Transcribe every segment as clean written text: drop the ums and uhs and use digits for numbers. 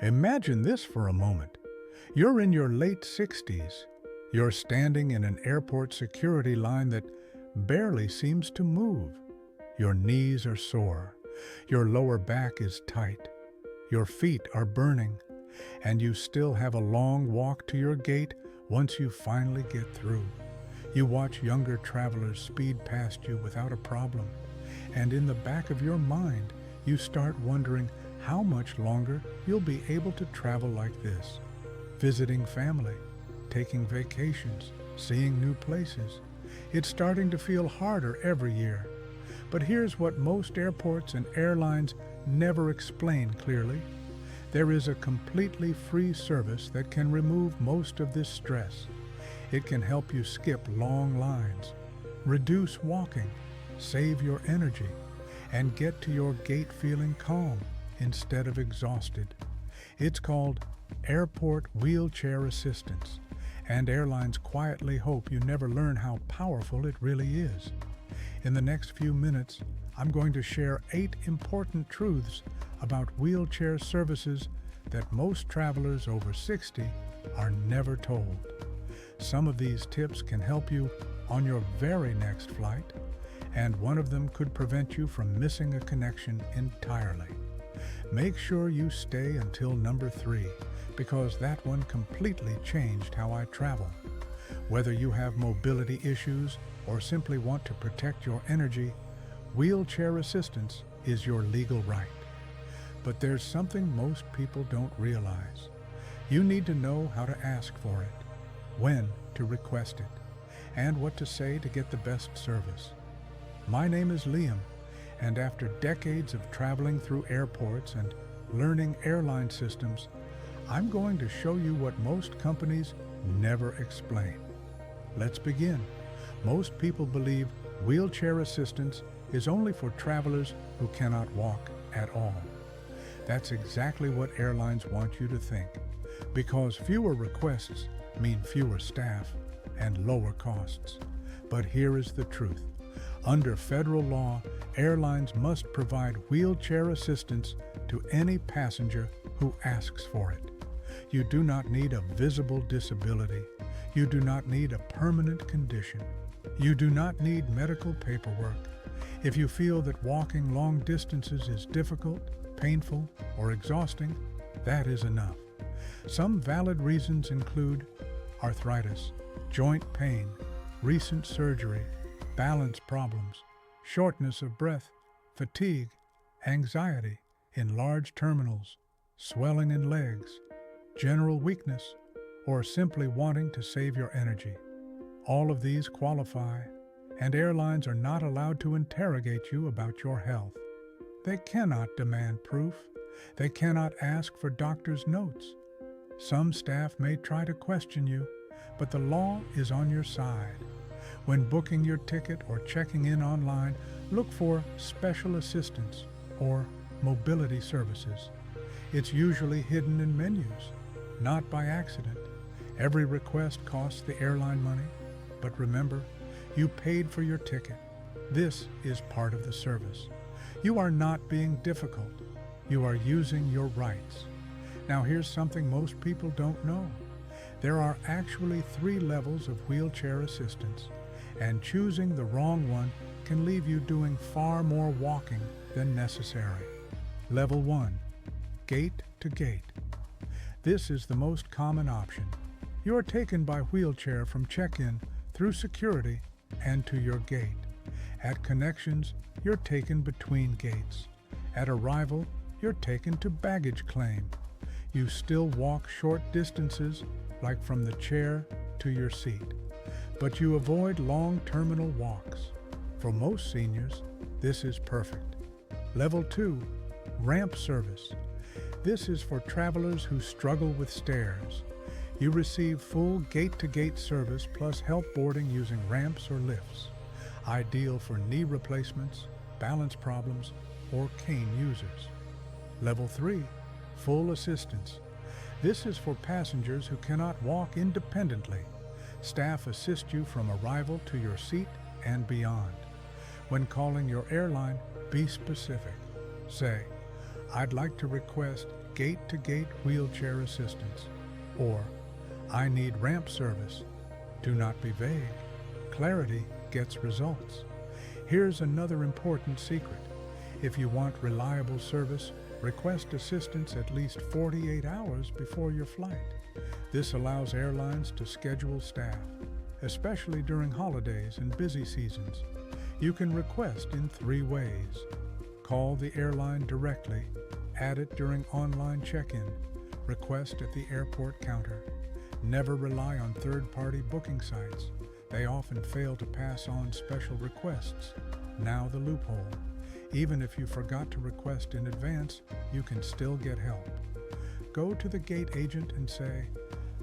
Imagine this for a moment. You're in your late 60s. You're standing in an airport security line that barely seems to move. Your knees are sore. Your lower back is tight. Your feet are burning. And you still have a long walk to your gate once you finally get through. You watch younger travelers speed past you without a problem. And in the back of your mind, you start wondering how much longer you'll be able to travel like this. Visiting family, taking vacations, seeing new places. It's starting to feel harder every year. But here's what most airports and airlines never explain clearly. There is a completely free service that can remove most of this stress. It can help you skip long lines, reduce walking, save your energy, and get to your gate feeling calm instead of exhausted. It's called Airport Wheelchair Assistance, and airlines quietly hope you never learn how powerful it really is. In the next few minutes, I'm going to share 8 important truths about wheelchair services that most travelers over 60 are never told. Some of these tips can help you on your very next flight, and one of them could prevent you from missing a connection entirely. Make sure you stay until number 3, because that one completely changed how I travel. Whether you have mobility issues or simply want to protect your energy, wheelchair assistance is your legal right. But there's something most people don't realize. You need to know how to ask for it, when to request it, and what to say to get the best service. My name is Liam, and after decades of traveling through airports and learning airline systems, I'm going to show you what most companies never explain. Let's begin. Most people believe wheelchair assistance is only for travelers who cannot walk at all. That's exactly what airlines want you to think, because fewer requests mean fewer staff and lower costs. But here is the truth. Under federal law, airlines must provide wheelchair assistance to any passenger who asks for it. You do not need a visible disability. You do not need a permanent condition. You do not need medical paperwork. If you feel that walking long distances is difficult, painful, or exhausting, that is enough. Some valid reasons include arthritis, joint pain, recent surgery, balance problems, shortness of breath, fatigue, anxiety in large terminals, swelling in legs, general weakness, or simply wanting to save your energy. All of these qualify, and airlines are not allowed to interrogate you about your health. They cannot demand proof. They cannot ask for doctor's notes. Some staff may try to question you, but the law is on your side. When booking your ticket or checking in online, look for special assistance or mobility services. It's usually hidden in menus, not by accident. Every request costs the airline money, but remember, you paid for your ticket. This is part of the service. You are not being difficult. You are using your rights. Now here's something most people don't know. There are actually 3 levels of wheelchair assistance, and choosing the wrong one can leave you doing far more walking than necessary. Level 1, gate to gate. This is the most common option. You are taken by wheelchair from check-in through security and to your gate. At connections, you're taken between gates. At arrival, you're taken to baggage claim. You still walk short distances, like from the chair to your seat, but you avoid long terminal walks. For most seniors, this is perfect. Level 2, ramp service. This is for travelers who struggle with stairs. You receive full gate-to-gate service plus help boarding using ramps or lifts. Ideal for knee replacements, balance problems, or cane users. Level 3, full assistance. This is for passengers who cannot walk independently. Staff assist you from arrival to your seat and beyond. When calling your airline, be specific. Say, I'd like to request gate-to-gate wheelchair assistance. Or, I need ramp service. Do not be vague. Clarity gets results. Here's another important secret. If you want reliable service, request assistance at least 48 hours before your flight. This allows airlines to schedule staff, especially during holidays and busy seasons. You can request in 3 ways. Call the airline directly, add it during online check-in, request at the airport counter. Never rely on third-party booking sites. They often fail to pass on special requests. Now the loophole. Even if you forgot to request in advance, you can still get help. Go to the gate agent and say,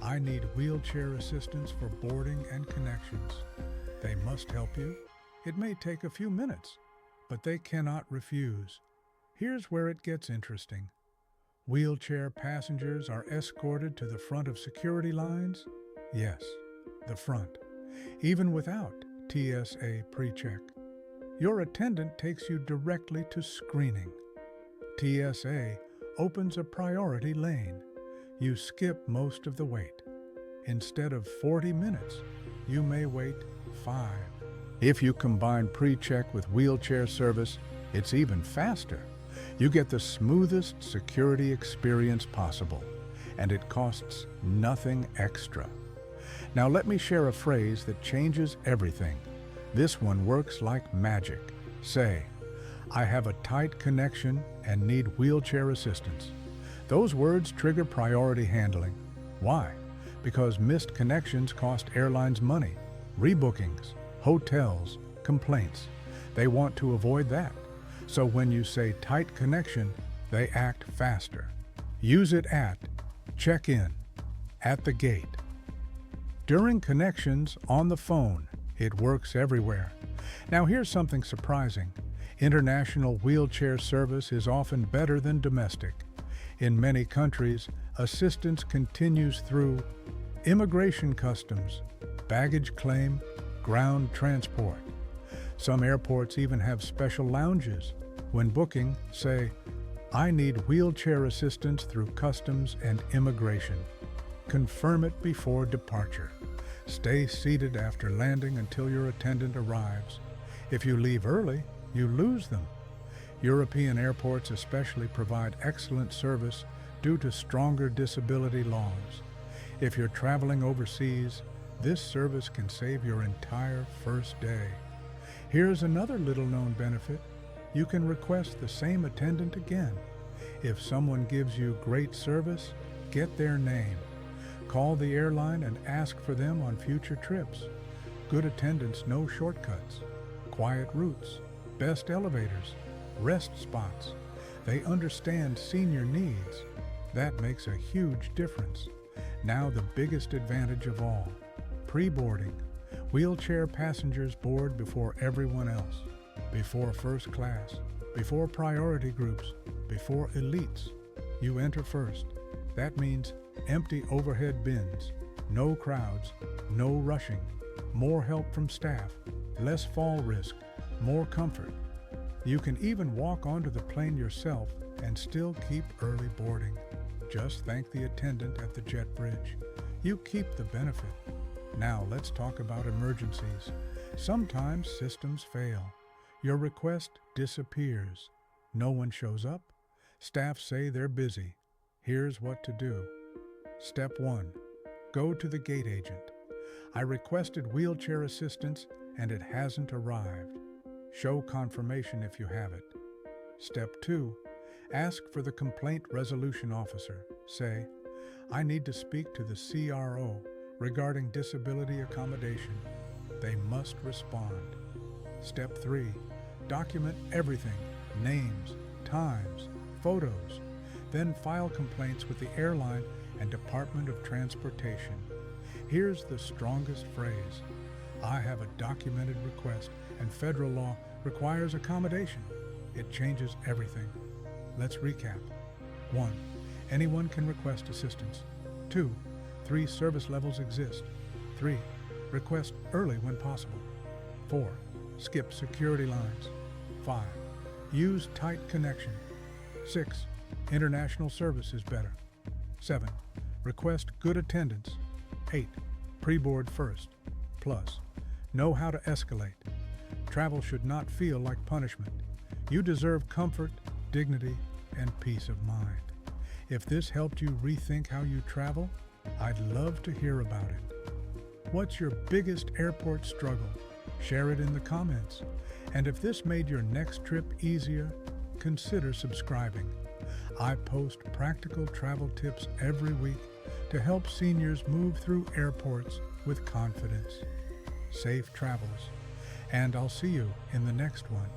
I need wheelchair assistance for boarding and connections. They must help you. It may take a few minutes, but they cannot refuse. Here's where it gets interesting. Wheelchair passengers are escorted to the front of security lines? Yes, the front. Even without TSA pre-check. Your attendant takes you directly to screening. TSA opens a priority lane. You skip most of the wait. Instead of 40 minutes, you may wait 5. If you combine pre-check with wheelchair service, it's even faster. You get the smoothest security experience possible, and it costs nothing extra. Now let me share a phrase that changes everything. This one works like magic. Say, I have a tight connection and need wheelchair assistance. Those words trigger priority handling. Why? Because missed connections cost airlines money, rebookings, hotels, complaints. They want to avoid that. So when you say tight connection, they act faster. Use it at check-in, at the gate. During connections, on the phone, it works everywhere. Now here's something surprising. International wheelchair service is often better than domestic. In many countries, assistance continues through immigration customs, baggage claim, ground transport. Some airports even have special lounges. When booking, say, I need wheelchair assistance through customs and immigration. Confirm it before departure. Stay seated after landing until your attendant arrives. If you leave early, you lose them. European airports especially provide excellent service due to stronger disability laws. If you're traveling overseas, this service can save your entire first day. Here's another little-known benefit. You can request the same attendant again. If someone gives you great service, get their name. Call the airline and ask for them on future trips. Good attendants know shortcuts, quiet routes, best elevators, rest spots. They understand senior needs. That makes a huge difference. Now the biggest advantage of all, pre-boarding. Wheelchair passengers board before everyone else, before first class, before priority groups, before elites. You enter first. That means empty overhead bins, no crowds, no rushing, more help from staff, less fall risk, more comfort. You can even walk onto the plane yourself and still keep early boarding. Just thank the attendant at the jet bridge. You keep the benefit. Now let's talk about emergencies. Sometimes systems fail. Your request disappears. No one shows up. Staff say they're busy. Here's what to do. Step 1. Go to the gate agent. I requested wheelchair assistance and it hasn't arrived. Show confirmation if you have it. Step 2. Ask for the complaint resolution officer. Say, I need to speak to the CRO regarding disability accommodation. They must respond. Step 3. Document everything, names, times, photos. Then file complaints with the airline and Department of Transportation. Here's the strongest phrase. I have a documented request and federal law requires accommodation. It changes everything. Let's recap. 1. Anyone can request assistance. 2. 3 service levels exist. 3. Request early when possible. 4. Skip security lines. 5. Use tight connection. 6. International service is better. 7. Request good attendance. 8. Pre-board first. Plus, know how to escalate. Travel should not feel like punishment. You deserve comfort, dignity, and peace of mind. If this helped you rethink how you travel, I'd love to hear about it. What's your biggest airport struggle? Share it in the comments. And if this made your next trip easier, consider subscribing. I post practical travel tips every week to help seniors move through airports with confidence. Safe travels, and I'll see you in the next one.